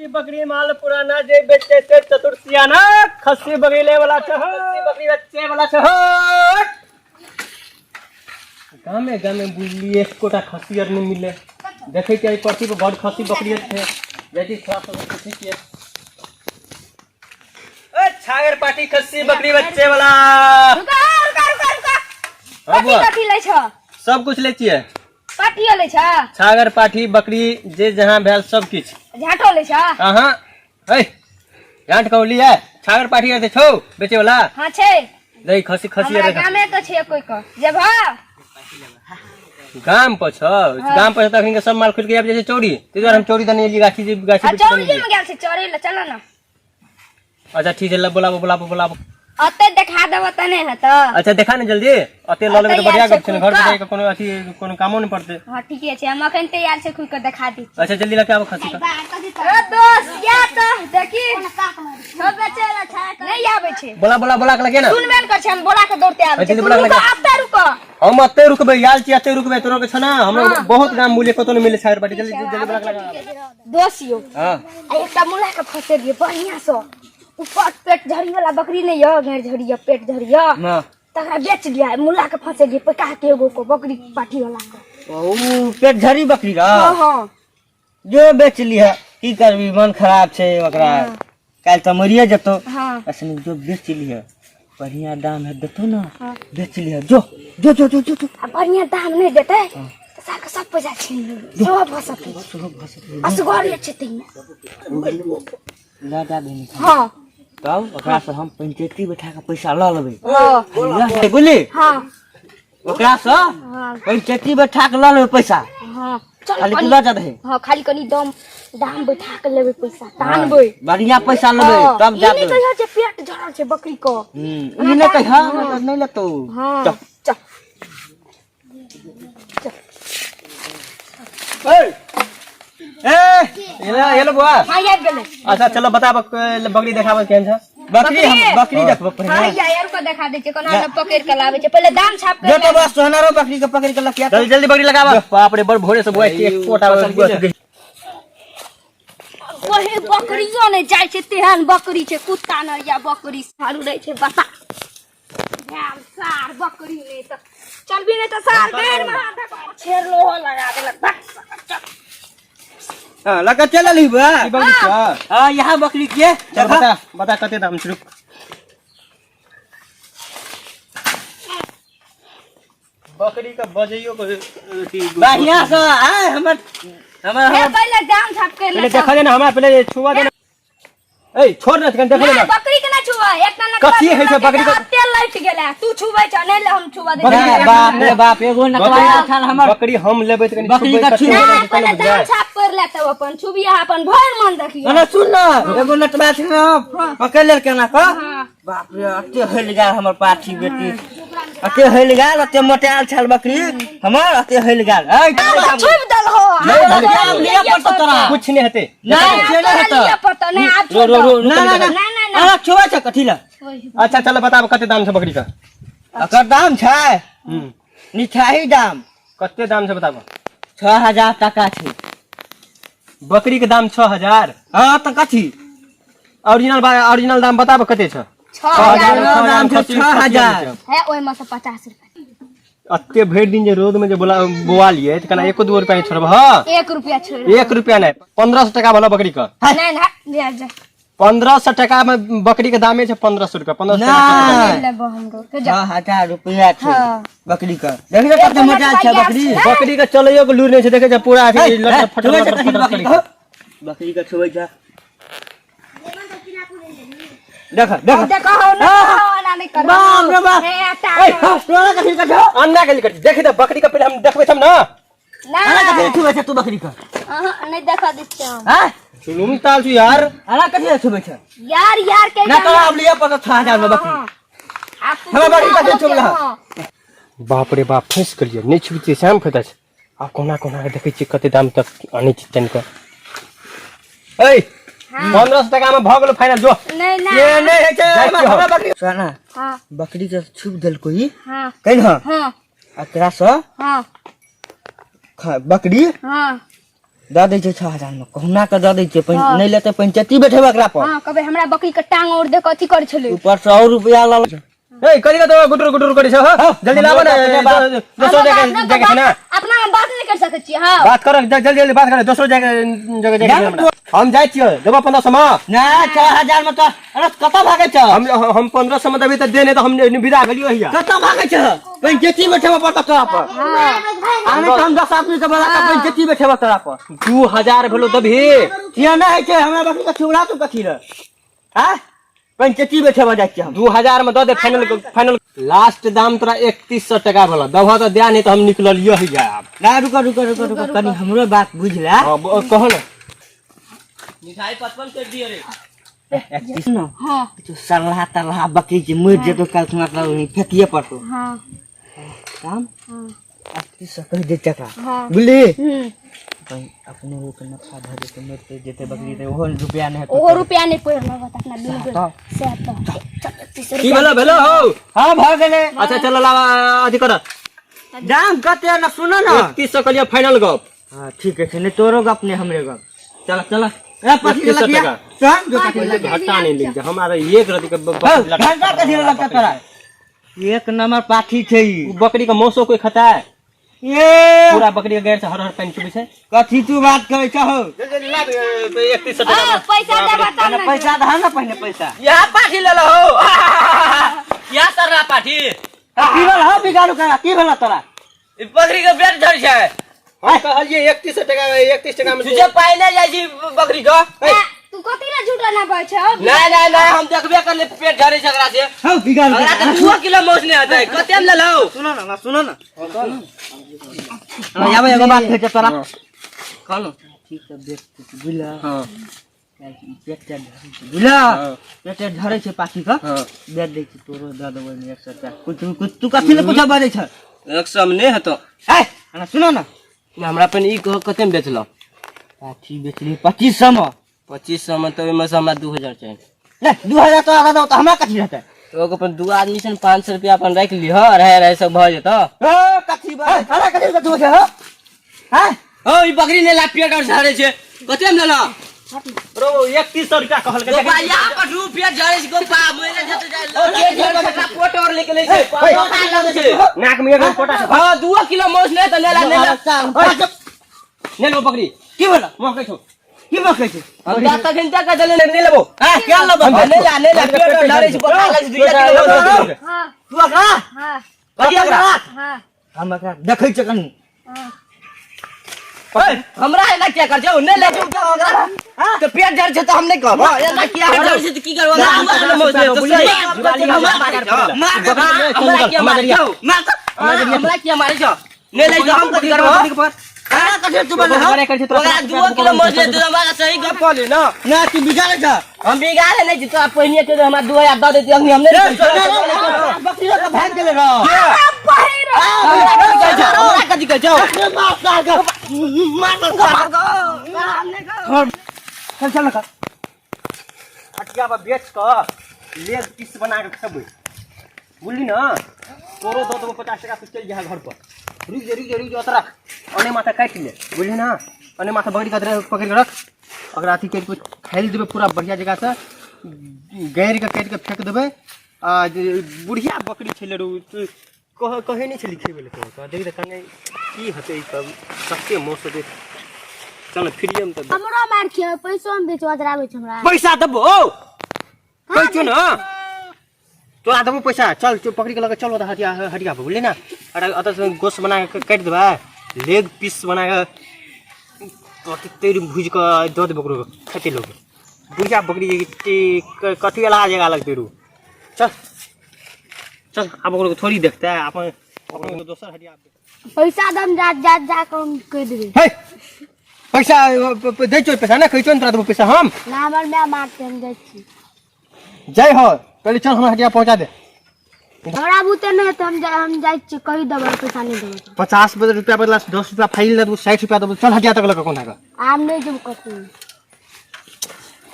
खस्सी बकरी माल पुराना जे बेचे से चतुर्थियाना खस्सी बकरी ले वाला छह खस्सी बकरी बच्चे वाला छह गामे बुझली एक कोटा खस्सी और नहीं मिले देखे के पर्ची पर बड़ खस्सी बकरी थे बेटी थोड़ा सा पूछी के ए छागर पार्टी खस्सी बकरी बच्चे वाला रुका कथि ले छ सब कुछ ले छिए पाठी ले छ छागर पाठी बकरी जे जहां भेल सब किछ झाटो ले छ हां ए झाट कौली है छागर पाठी आते छौ बेचे वाला हां छे दई खस्सी रे गामे तो छे कोई को जेब गाम पर छ गाम पर तखन के सब माल खुल के आब जैसे चौड़ी ते द्वारा हम चौड़ी दने लिए गाछी चौड़ी में गेल छ चौड़ी ले चल ना अच्छा ठीक है बुलाबो अते देखा देबो तने है त अच्छा देखा ना जल्दी अते ल लेबे तो बढ़िया गप छ घर जाए के कोनो अथी कोनो कामो नहीं पड़ते हां ठीक है हम अखन तैयार छै खुल के देखा दी अच्छा जल्दी लेके आओ खस्सी का ए दोस्त या त देखी सब बेचेला छा नहीं आवे छै बोला के लगे ना सुनबे न कर छै हम बोला के दौड़ते आवे जल्दी बोला लगे आते रुको हम अते रुकबे याल छी अते रुकबे तोरो के छ ना हम बहुत गाम मूल्य कतो नहीं मिले छागर पाटी जल्दी बोला के लगा दोसियो हां एकटा मुला के फसे दिए बढ़िया सो ऊपर पेट झड़ी वाला बकरी नहीं है घेर झड़िया पेट झड़िया ना तका बेच लिया मुला के फसे दिए पका के एगो को बकरी पाठी वाला को ओ पेट झड़ी बकरी का हां जो बेच लिया की करबी मन खराब छे ओकरा काल त मरिए जतो हां असली जो बेच लिया बढ़िया दाम है देतो ना बेच लिया जो बढ़िया दाम नहीं देते साका सब पैसा छीन सब भसत असगोरी अच्छे तीन लादा देनी हां तब ओकरा से हम पंचायती बैठा के पैसा ल लेबे हां बोली हां ओकरा से पंचायती बैठा के ल लेबे पैसा हां चल खाली किला जा दे हां खाली कनी दाम बैठा के लेबे पैसा तानबे बढ़िया पैसा लेबे तब जा दे नहीं कहियो पेट झड़ल छे बकरी को ई नहीं कह हां नहीं लेतो हां चल ये लो बुआ हां याद गेले अच्छा चलो बता बकरी देखाबे केहन छ बकरी देखबो पहले हां यार को दिखा दे छै कोना न पकड़ के लावे छै पहले दाम छाप के जो तो बस सोनारो बकरी के पकड़ के लकिया जल्दी बकरी लगाबा बाप रे बड़ भोरे से बुआ एक कोटा वही बकरियो ने जाय छै तेहन बकरी छै कुत्ता न या बकरी सारू रहे छै बता यार सार बकरी ने त चलबी ने त सार घेर में छेर लोहा लगा देलक बस हां लगा चल ली बा बकरी का हां यहां बकरी के बता कते दाम छ बकरी का बजइयो को बढ़िया से आ हमर पहले दाम छाप के ले देखा दे ना हमरा पहले छुआ दे ए छोड़ ना देखा दे ना बकरी के ना छुआ एक ना कथि है से बकरी का तेल लट गेला तू छुबै छ नहीं ले हम छुआ दे बाप रे बाप एगो नकला थाल हमर बकरी हम लेबै त बकरी का छुआ पहले दाम छाप कर ले त अपन छुबिया अपन भर मन देखियो ना सुन ना एगो नटबा छ ना पकड़ ले केना का बाप रे अते हेल गेल हमर पाठी बेटी अते हेल गेल अते मोटाल छल बकरी हमर अते हेल गेल ए छुब दल हो नहीं लिया पड़ता तोरा कुछ नहीं हेते नहीं पड़ता नहीं आप ना छुआ छ कथि ला अच्छा चलो बताब कते दाम छ बकरी का एकर दाम छै निठाई दाम कते दाम छ बताब 6000 टका छै बकरी के दाम 6000 हां त कथि ओरिजिनल दाम बताब कते छ 6000 दाम 6000 है ओय में से 50 रुपया अत्ते भेड़ दिन जे रोड में जे बोआ लिए त कना 1-2 रुपया छोड़ब हां 1 रुपया छोड़ 1 रुपया नहीं 1500 टका वाला बकरी का नहीं ना जा 1500 टका में बकरी के दामे छै 1500 रुपया 1500 टका 6000 रुपया छै बकरी का देख ले कते मोटा छै बकरी का चलइयो के लूर नहीं छै देखे छै पूरा फट बकरी का छुबै छै देख हो ना नहीं कर बाप रे बाप ए तोरा कथि का छ अन्ना के लिखि देख त बकरी का पहले हम देखबै हम ना ना कथि छुबै छै तू बकरी का नहीं देखा दिस हम हां सुनुम ताल तू यार अना कथि छुबै छै यार के ना तो अब लिया पता 6000 में बकरी हम बकरी का छुबला बाप रे बाप फंस गेलिए नहीं छुबते शाम फटा छै आ कोना के देखै छी कते दाम तक आनै छी तनिक ए 1500 टका में भ गेल फाइनल जो नहीं ना ये नहीं है छै हमरा बकरी सुना हां बकरी के छुब देल कोई हां कहीं हां हां एकरा से हां बकरी हां दे दै छै 6000 में कहुना के दे दै छै हाँ। नहीं लेते पंचायती बैठेबा एकरा पर हां कबे हमरा बकरी के टांग और दे कथी कर छले ऊपर 100 रुपया ला ए करी का तो गुटर गुटर करी छ हो जल्दी लावा ना दूसरो जगह जगह ना अपना हम बात नहीं कर सके छी हां बात करो जल्दी जल्दी बात करो दूसरो जगह जगह हम जाय छियै देबो 1500 में ना 6000 में तो अरे कत भागे छ हम 1500 में देबी त दे नहीं तो हम विदा भेलियो हिया कत भागे छ पंचायती बैठेबा पड़ता तोरा पर आने तो हम 10 आदमी के बड़ा पंचायती बैठेबा तोरा पर 2000 भेलो देबी किया ना है छै हमरा बाकी का छुड़ा तू कथि रे हां पंचायती बैठेबा जाय छी हम 2000 में दे फाइनल लास्ट दाम तोरा 3100 टका भेलो दबा तो दे नहीं तो हम निकललियो हिया ना रुको कनी हमरो बात बुझला कहो ना मिठाई 55 कर दिए रे 31 न हां तो सलाह तलाह बकरी के मुझ जे तो कल मतलब फेकिए पड़तो हां काम हां 3100 कर दे टका हां बुझली भाई अपने वो तो नफा भर के मरते जेते बकरी रे ओहो रुपया नहीं ओहो रुपया नहीं कोई ना बता अपना बिल से तो की भेलो हो हां भ गेले अच्छा चलो लावा अधिक कर दाम कते न सुनो ना 3100 कलिया फाइनल गप हां ठीक है ने तोरो गप ने हमरे गप चल ए 25 टका चल जो काटे घाटा नहीं ले हमारा एक रति के घंटा कथि लगता तोरा एक नंबर पाठी छै बकरी का मौसो कोई खाता है ये पूरा बकरी के गैर से हर पानी चुबे छै कथि तू बात करे छ हो जल्दी ला 3100 टका पैसा दे बता ना पैसा धा ना पहले पैसा यहाँ पाठी ले लो हो यहाँ तर रहा पाठी की भेल हो बिगाड़ू करा की भेल तोरा बकरी के पेट झड़ छै हां कहलिए 3100 टका 31 टका में तुझे पहले जाय छी बकरी को तू कथी ला झूठा ना कहै छ नहीं हम देखबे कर ले पेट झड़े छै एकरा से हो बिगाड़ू एकरा तो 2 किलो मौस नहीं आता है कते में ले लो सुनो ना याबे एगो बात है तोरा कहलो ठीक है देख बुला हां पेट बुला पेट झड़े छै पाछी का बेच दे छी तोरो द देबो 100 टका कुछ तू कथि ले पूछा बाजे छ 100 में नहीं हतो ए सुनो ना हमरा अपन ई कते में बेचलो पाछी बेचली 2500 में 2500 में तो में से हमरा 2000 चाहिए नहीं 2000 तो आधा तो हमरा कथि रहते तो अपन दू आदमी से 500 रुपया अपन रख ली ह रहे सब भ जेतो ए कथि बात सारा कथि का तू हो हां ओ ई बकरी ने ला पेट और झड़े छै कते में ले लो रो 3100 रुपया कहल के गोपा यहाँ पर रुपया झड़े छै गोपा मेरे जते जाय ओ पोट और लेके ले छै नाक में एगो फोटा छै हां 2 किलो मौस नहीं तो ले लो बकरी की बोला मोह कहै छौ की मोह कहै छै हम 10 घंटा का चले नहीं लेबो हां क्या लेबो नहीं ला पेट और झड़े छै गोपा लग 2 किलो हां तू अकरा हां कथि अकरा हां हम अकरा देखै छ कनी हां हमरा एला क्या कर जाओ नहीं ले जाओ तो पेट झड़ छै तो हम नहीं कहब एला क्या झड़ छै तो की करबो हमरा क्या मारे छो नहीं ले जाओ हम कथि करबो अरे कथि तू बोल हमरा कर छै तो 2 किलो मौस ले तो हमरा सही गप बोले ना ना तू बिगाड़े छ हम बिगाड़े नहीं छी तो पहिने तो हमरा 2000 द देती हम नहीं बकरी का भाग गेले रो हमरा कथि कह जाओ चल ना हटिया बा बेच के लेग पीस बना के खेबै बुझली ना तोरो दो 50 टका से चल जा घर पर रुक जा तोरा अने माथा काट ले बुझली ना अने माथा बकरी का पकड़ के रख अगर अथी के कुछ फैल देबे पूरा बढ़िया जगह से गैर के काट के फेंक देबे आ बुढ़िया बकरी छले रो कहे नहीं छली खेबे ले तो देख कने की हते ई सब सत्य मोस दे चल फ्री हम त हमरा मार के पैसा हम बेचवा दराबे छ हमरा पैसा देबो कहै छ न तोरा देबो पैसा चल पकड़ी के लगे चलो हटिया पे बोले ना अरे अत से गोश्त बना के काट देबा लेग पीस बना के कथि तेरी भूज के दे देबो करो खेते लोग बुढ़िया बकरी कथि वाला जगह लगते रू चल अब ओकरो थोड़ी देखता है अपन दोसर हटिया पैसा दम जा कम कह देबे हे पैसा दे छो पैसा ना कहै छो न तोरा देबो पैसा हम ना हमर मैं मारते हम जाइ छी जय हो पहले चल हम हटिया पहुंचा दे हमरा बुते नहीं तो हम जाइ छी कहि देबो पैसा नहीं देबो 50 रुपया बदला 10 रुपया फाइल देबो 60 रुपया देबो चल हटिया तक लगा कोना का आम नहीं जब कथि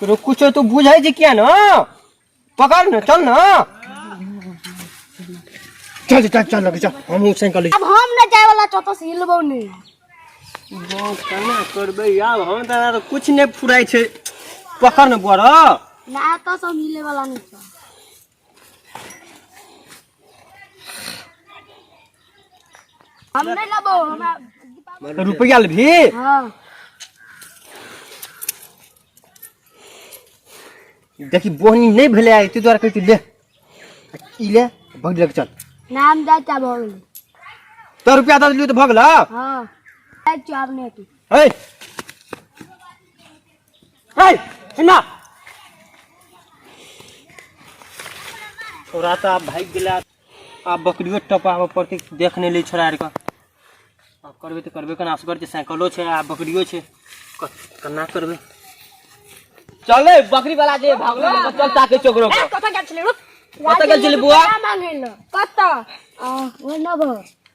तो कुछ तो बुझाई जे किया ना पकड़ न चल ना चल लगे चल हम साइकिल अब हम न जाय वाला चौथा से हिलबो नहीं केना करबै आब हम त कुछ नहीं फुराई छै पकड़ न बड़ ना तो सब मिले वाला नहीं था। हम नहीं लबो हमरा रुपया भी हां देखी बोहनी नहीं भेले आई तू द्वारा कहती ले ई ले भग लग चल नाम जाता बोल तो रुपया दे लियो तो भग ला हां आई चारने तू हे सुना छोरा तो आप भाग गेला आप बकरियो टपाव पड़ते देखने ले छोरा रे का आप करबे तो करबे कना असगर के साइकिलो छे आ बकरियो छे कना करबे चल रे बकरी वाला जे भागलो चल ताके चोकरो को कथा गेल छले रुक कत गेल छले बुआ मांगे न कत वो न भो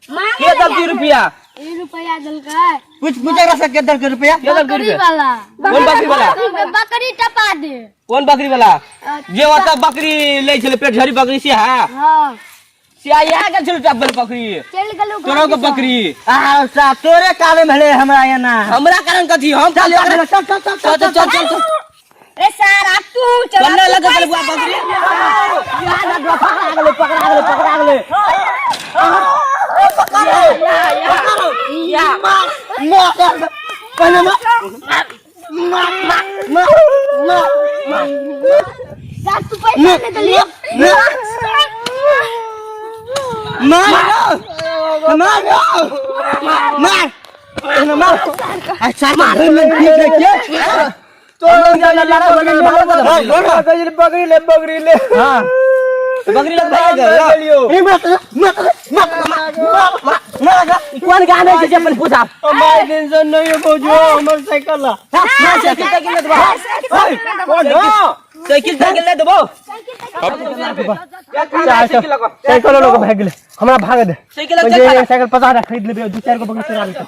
के 10 रुपया ए रुपया दल का कुछ पूछेगा से के 10 रुपया के 10 बकरी रुपया वाला कौन बकरी वाला बकरी टपा दे कौन बकरी वाला जे होता बकरी ले छले पेट झरी बकरी से हां सिया यहां गेल छले टपल बकरी चल गेलो तोरो के बकरी आ सा तोरे कारण भेले हमरा यहाँ हमरा कारण कथी हम चल ए सर आप तू चल कन्ना लगा चल बुआ बकरी पकड़ा गेले या पहले सर तू पैसा ले तो ले मार अच्छा मार तो बकरी ले हां बकरी लग कौन गाने से चप्पल पूछा हमारे टेंशन नहीं है जो हमर साइकिल ला साइकिल ले दबो कौन साइकिल ले दबो साइकिल लोग भाग गेले हमरा भाग दे साइकिल 50 खरीद लेबे 2-4 गो बकरी चुरा लेते